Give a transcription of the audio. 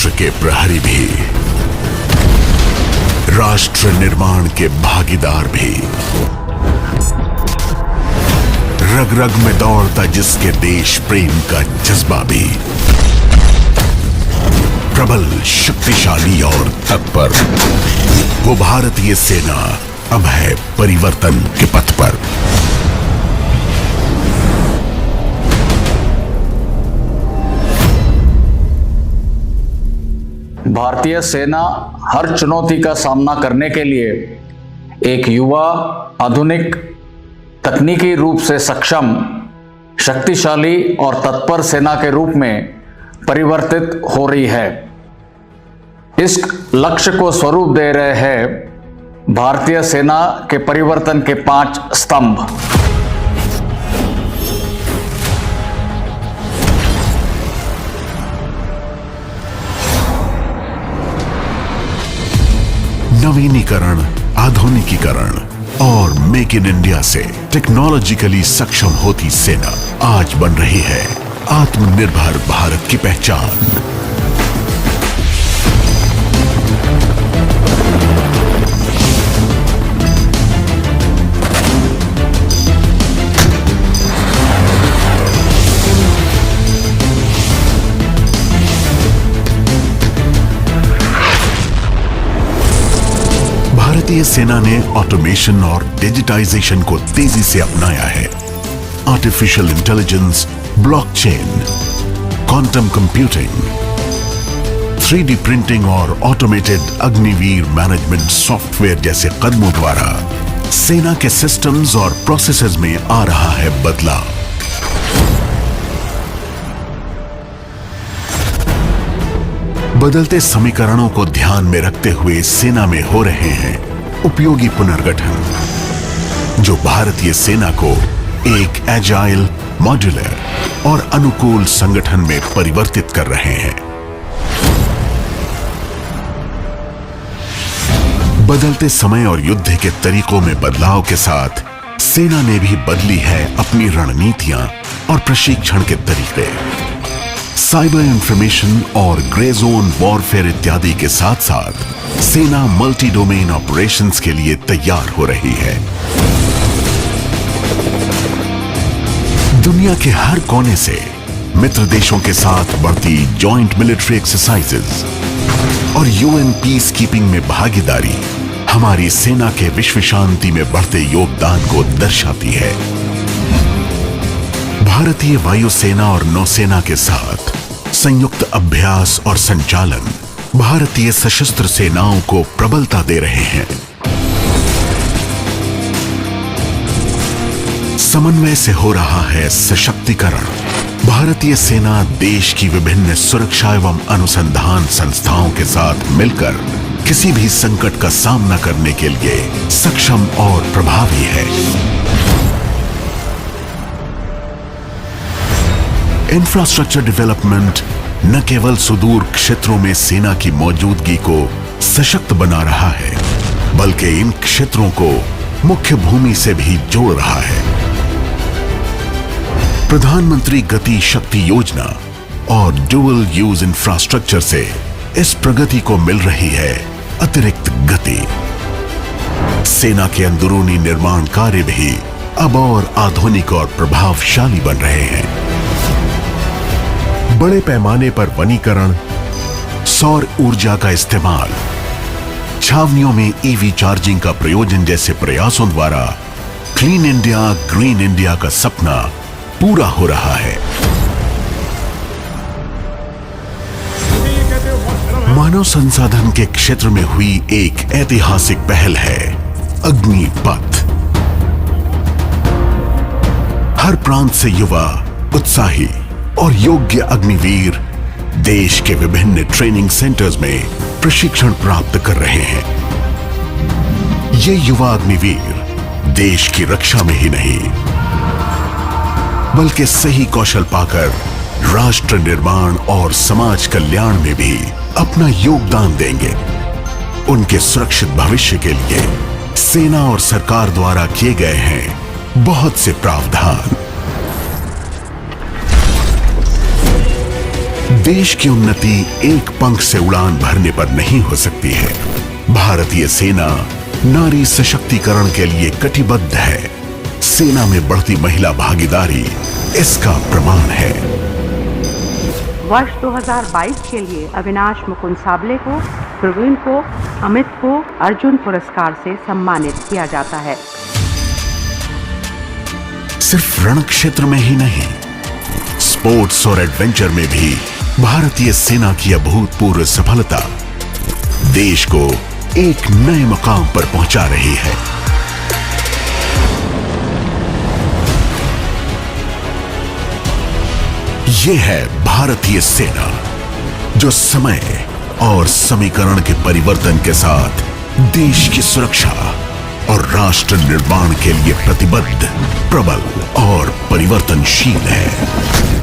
राष्ट्र के प्रहरी भी, राष्ट्र निर्माण के भागीदार भी, रग रग में दौड़ता जिसके देश प्रेम का जज्बा भी, प्रबल, शक्तिशाली और तत्पर, वो भारतीय सेना अब है परिवर्तन के पथ पर। भारतीय सेना हर चुनौती का सामना करने के लिए एक युवा, आधुनिक, तकनीकी रूप से सक्षम, शक्तिशाली और तत्पर सेना के रूप में परिवर्तित हो रही है। इस लक्ष्य को स्वरूप दे रहे हैं भारतीय सेना के परिवर्तन के 5 स्तंभ। नवीनीकरण, आधुनिकीकरण और मेक इन इंडिया से टेक्नोलॉजिकली सक्षम होती सेना आज बन रही है आत्मनिर्भर भारत की पहचान। भारतीय सेना ने ऑटोमेशन और डिजिटाइजेशन को तेजी से अपनाया है। Artificial intelligence, blockchain, quantum computing, 3D printing और ऑटोमेटेड अग्निवीर मैनेजमेंट सॉफ्टवेयर जैसे कदमों द्वारा सेना के सिस्टम्स और प्रोसेसेस में आ रहा है बदलाव। बदलते समीकरणों को ध्यान में रखते हुए सेना में हो रहे हैं उपयोगी पुनर्गठन, जो भारतीय सेना को एक एजाइल, मॉड्यूलर और अनुकूल संगठन में परिवर्तित कर रहे हैं। बदलते समय और युद्ध के तरीकों में बदलाव के साथ सेना ने भी बदली है अपनी रणनीतियां और प्रशिक्षण के तरीके। साइबर इंफॉर्मेशन और ग्रे जोन वॉरफेयर इत्यादि के साथ साथ सेना मल्टी डोमेन ऑपरेशंस के लिए तैयार हो रही है। दुनिया के हर कोने से मित्र देशों के साथ बढ़ती जॉइंट मिलिट्री एक्सरसाइजेज और यूएन पीस कीपिंग में भागीदारी हमारी सेना के विश्व शांति में बढ़ते योगदान को दर्शाती है। भारतीय वायुसेना और नौसेना के साथ संयुक्त अभ्यास और संचालन भारतीय सशस्त्र सेनाओं को प्रबलता दे रहे हैं। समन्वय से हो रहा है सशक्तिकरण। भारतीय सेना देश की विभिन्न सुरक्षा एवं अनुसंधान संस्थाओं के साथ मिलकर किसी भी संकट का सामना करने के लिए सक्षम और प्रभावी है। इंफ्रास्ट्रक्चर डेवलपमेंट न केवल सुदूर क्षेत्रों में सेना की मौजूदगी को सशक्त बना रहा है, बल्कि इन क्षेत्रों को मुख्य भूमि से भी जोड़ रहा है। प्रधानमंत्री गति शक्ति योजना और ड्यूअल यूज इंफ्रास्ट्रक्चर से इस प्रगति को मिल रही है अतिरिक्त गति। सेना के अंदरूनी निर्माण कार्य भी अब और आधुनिक और प्रभावशाली बन रहे हैं। बड़े पैमाने पर वनीकरण, सौर ऊर्जा का इस्तेमाल, छावनियों में ईवी चार्जिंग का प्रयोजन जैसे प्रयासों द्वारा क्लीन इंडिया, ग्रीन इंडिया का सपना पूरा हो रहा है। मानव संसाधन के क्षेत्र में हुई एक ऐतिहासिक पहल है अग्निपथ। हर प्रांत से युवा, उत्साही और योग्य अग्निवीर देश के विभिन्न ट्रेनिंग सेंटर्स में प्रशिक्षण प्राप्त कर रहे हैं। ये युवा अग्निवीर देश की रक्षा में ही नहीं, बल्कि सही कौशल पाकर राष्ट्र निर्माण और समाज कल्याण में भी अपना योगदान देंगे। उनके सुरक्षित भविष्य के लिए सेना और सरकार द्वारा किए गए हैं बहुत से प्रावधान। देश की उन्नति एक पंख से उड़ान भरने पर नहीं हो सकती है। भारतीय सेना नारी सशक्तिकरण के लिए कटिबद्ध है। सेना में बढ़ती महिला भागीदारी इसका प्रमाण है। वर्ष 2022 के लिए अविनाश मुकुंद साबले को, प्रवीण को, अमित को अर्जुन पुरस्कार से सम्मानित किया जाता है। सिर्फ रण क्षेत्र में ही नहीं, स्पोर्ट्स और एडवेंचर में भी भारतीय सेना की अभूतपूर्व सफलता देश को एक नए मकाम पर पहुंचा रही है। ये है भारतीय सेना, जो समय और समीकरण के परिवर्तन के साथ देश की सुरक्षा और राष्ट्र निर्माण के लिए प्रतिबद्ध, प्रबल और परिवर्तनशील है।